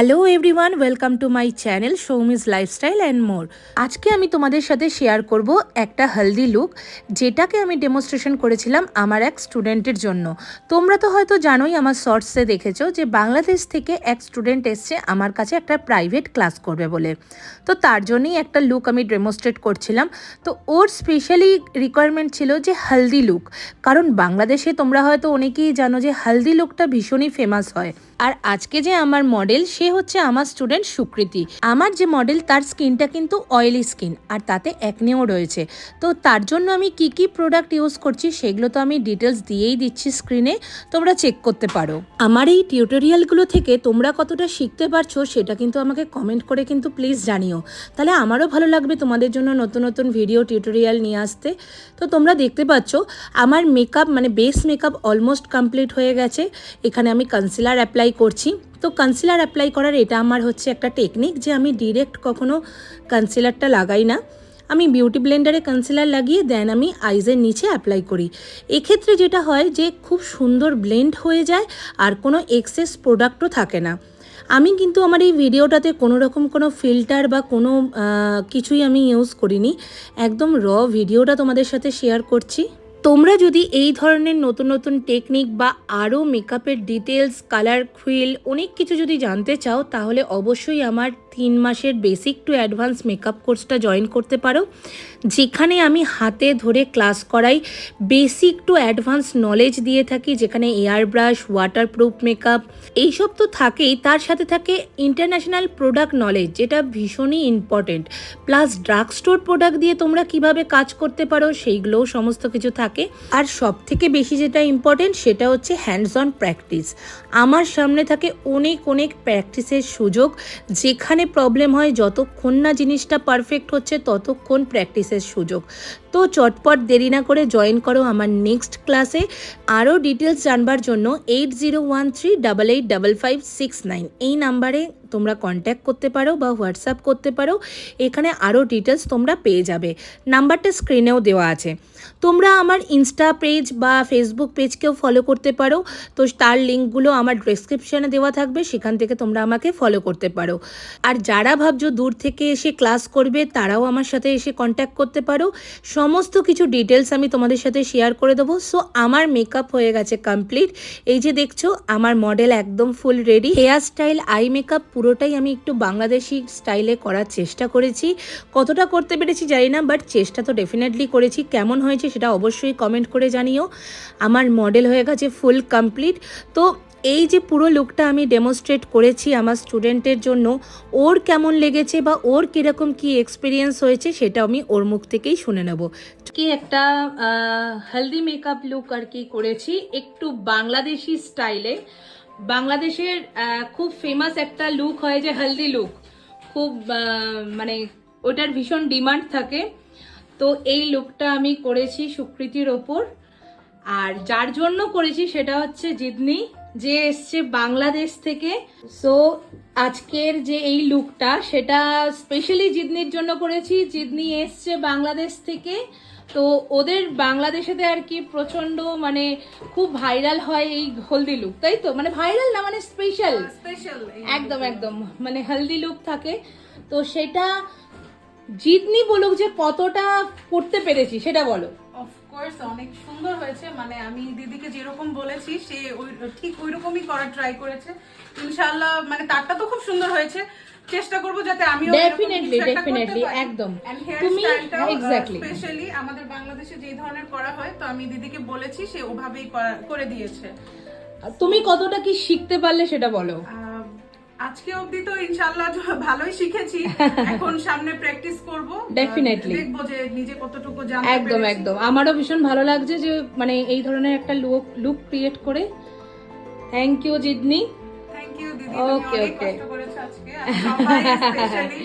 Hello everyone, welcome to my channel Soumi's lifestyle and more. আজকে আমি তোমাদের সাথে শেয়ার করব একটা হেলদি লুক, যেটাকে আমি ডেমনস্ট্রেশন করেছিলাম আমার এক স্টুডেন্টের জন্য। তোমরা তো হয়তো জানোই, আমার শর্টসে দেখেছো যে বাংলাদেশ থেকে এক স্টুডেন্ট এসছে আমার কাছে একটা প্রাইভেট ক্লাস করবে বলে। তো তার জন্যই একটা লুক আমি ডেমনস্ট্রেট করছিলাম। তো ওর স্পেশালি রিকোয়ারমেন্ট ছিল যে হেলদি লুক, কারণ বাংলাদেশে তোমরা হয়তো অনেকেই জানো যে হেলদি লুকটা ভীষণই ফেমাস হয়। আর আজকে যে আমার মডেল, সে হচ্ছে আমার স্টুডেন্ট সুকৃতি। আমার যে মডেল, তার স্কিনটা কিন্তু অয়েলি স্কিন, আর তাতে অ্যাকনেও রয়েছে। তো তার জন্য আমি কি কি প্রোডাক্ট ইউজ করছি সেগুলো তো আমি ডিটেলস দিয়েই দিচ্ছি স্ক্রিনে, তোমরা চেক করতে পারো। আমার এই টিউটোরিয়ালগুলো থেকে তোমরা কতটা শিখতে পারছো সেটা কিন্তু আমাকে কমেন্ট করে কিন্তু প্লিজ জানিও, তাহলে আমারও ভালো লাগবে তোমাদের জন্য নতুন নতুন ভিডিও টিউটোরিয়াল নিয়ে আসতে। তো তোমরা দেখতে পাচ্ছ আমার মেকআপ মানে বেস মেকআপ অলমোস্ট কমপ্লিট হয়ে গেছে। এখানে আমি কনসিলার অ্যাপ্লাই করছি। তো কনসিলার অ্যাপ্লাই করার এটা আমার হচ্ছে একটা টেকনিক, যে আমি ডিরেক্ট কখনো কনসিলারটা লাগাই না, আমি বিউটি ব্লেন্ডারে কনসিলার লাগিয়ে দেন আমি আইজের নিচে অ্যাপ্লাই করি। এক্ষেত্রে যেটা হয় যে খুব সুন্দর ব্লেন্ড হয়ে যায় আর কোনো এক্সেস প্রোডাক্টও থাকে না। আমি কিন্তু আমার এই ভিডিওটাতে কোনো রকম কোনো ফিল্টার বা কোনো কিছুই আমি ইউজ করিনি, একদম র ভিডিওটা তোমাদের সাথে শেয়ার করছি। তোমরা যদি এই ধরনের নতুন নতুন টেকনিক বা আরও মেকআপের ডিটেলস, কালার হুইল, অনেক কিছু যদি জানতে চাও, তাহলে অবশ্যই আমার 3 মাসের বেসিক টু অ্যাডভান্স মেকআপ কোর্সটা জয়েন করতে পারো, যেখানে আমি হাতে ধরে ক্লাস করাই, বেসিক টু অ্যাডভান্স নলেজ দিয়ে থাকি, যেখানে এয়ার ব্রাশ, ওয়াটারপ্রুফ মেকআপ এইসব তো থাকেই, তার সাথে থাকে ইন্টারন্যাশনাল প্রোডাক্ট নলেজ, যেটা ভীষণই important. Plus drug store product দিয়ে তোমরা কিভাবে কাজ করতে পারো সেইগুলোও সমস্ত কিছু থাকে। আর সব থেকে বেশি যেটা ইম্পর্টেন্ট সেটা হচ্ছে হ্যান্ডস অন প্র্যাকটিস। আমার সামনে থাকে অনেক অনেক প্র্যাকটিসের সুযোগ, যেখানে প্রবলেম হয় যতক্ষণ না জিনিসটা পারফেক্ট হচ্ছে ততক্ষণ প্র্যাকটিসের সুযোগ। তো চটপট দেরি না করে জয়েন করো আমার নেক্সট ক্লাসে। আরও ডিটেলস জানবার জন্য 8013885569 এই নাম্বারে তোমরা কন্ট্যাক্ট করতে পারো বা হোয়াটসঅ্যাপ করতে পারো। এখানে আরও ডিটেলস তোমরা পেয়ে যাবে, নাম্বারটা স্ক্রিনেও দেওয়া আছে। তোমরা আমার ইনস্টা পেজ বা ফেসবুক পেজকেও ফলো করতে পারো, তো তার লিঙ্কগুলো আমার ডেসক্রিপশানে দেওয়া থাকবে, সেখান থেকে তোমরা আমাকে ফলো করতে পারো। আর যারা ভাবছো দূর থেকে এসে ক্লাস করবে, তারাও আমার সাথে এসে কন্ট্যাক্ট করতে পারো। সমস্ত কিছু ডিটেলস আমি তোমাদের সাথে শেয়ার করে দেবো। সো আমার মেকআপ হয়ে গেছে কমপ্লিট। এই যে দেখছো আমার মডেল একদম full ready. Hair style, eye makeup পুরোটাই আমি একটু বাংলাদেশি স্টাইলে করার চেষ্টা করেছি। কতটা করতে পেরেছি জানি না, বাট চেষ্টা তো ডেফিনেটলি করেছি। কেমন হয়েছে সেটা অবশ্যই কমেন্ট করে জানিও। আমার মডেল হয়ে গেছে ফুল কমপ্লিট। তো এই যে পুরো লুকটা আমি ডেমনস্ট্রেট করেছি আমার স্টুডেন্টের জন্য, ওর কেমন লেগেছে বা ওর কীরকম কী এক্সপিরিয়েন্স হয়েছে সেটা আমি ওর মুখ থেকেই শুনে নেব। কি একটা হেলদি মেকআপ লুক আর কি করেছি, একটু বাংলাদেশি স্টাইলে। বাংলাদেশের খুব ফেমাস একটা লুক হয় যে হেলদি লুক, খুব মানে ওটার ভীষণ ডিমান্ড থাকে। তো এই লুকটা আমি করেছি সুকৃতির ওপর, আর যার জন্য করেছি সেটা হচ্ছে জিদনি, যে এসছে বাংলাদেশ থেকে। সো আজকের যে এই লুকটা সেটা স্পেশালি জিদনির জন্য করেছি। জিদনি এসছে বাংলাদেশ থেকে, তো ওদের বাংলাদেশেতে আর কি প্রচন্ড মানে খুব ভাইরাল হয় এই হলদি লুক, তাই তো? মানে ভাইরাল না, মানে স্পেশাল, একদম একদম মানে হেলদি লুক থাকে। তো সেটা জিদনি বলুক যে কতটা করতে পেরেছি সেটা বলো। অফকোর্স অনেক সুন্দর হয়েছে, মানে আমি দিদিকে যেরকম বলেছি সে ঠিক ওইরকমই করার ট্রাই করেছে। ইনশাআল্লাহ মানে তারটা তো খুব সুন্দর হয়েছে, চেষ্টা করব যাতে আমিও ডেফিনেটলি একদম তুমি এক্স্যাক্টলি স্পেশালি আমাদের বাংলাদেশে যে ধরনের করা হয়, তো আমি দিদিকে বলেছি, সে ওভাবেই করে দিয়েছে। তুমি কতটা কি শিখতে পারলে সেটা বলো। আজকে অবধি তো ইনশাআল্লাহ ভালোই শিখেছি, এখন সামনে প্র্যাকটিস করব, ডেফিনেটলি দেখবো যে নিজে কতটুকু জানতে পেরেছি। একদম একদম আমারও ভীষণ ভালো লাগছে যে মানে এই ধরনের একটা লুক ক্রিয়েট করে। থ্যাংক ইউ জিদনি। থ্যাংক ইউ দিদি, ওকে অনেক কষ্ট করেছো আজকে, আর সবাই স্পেশালি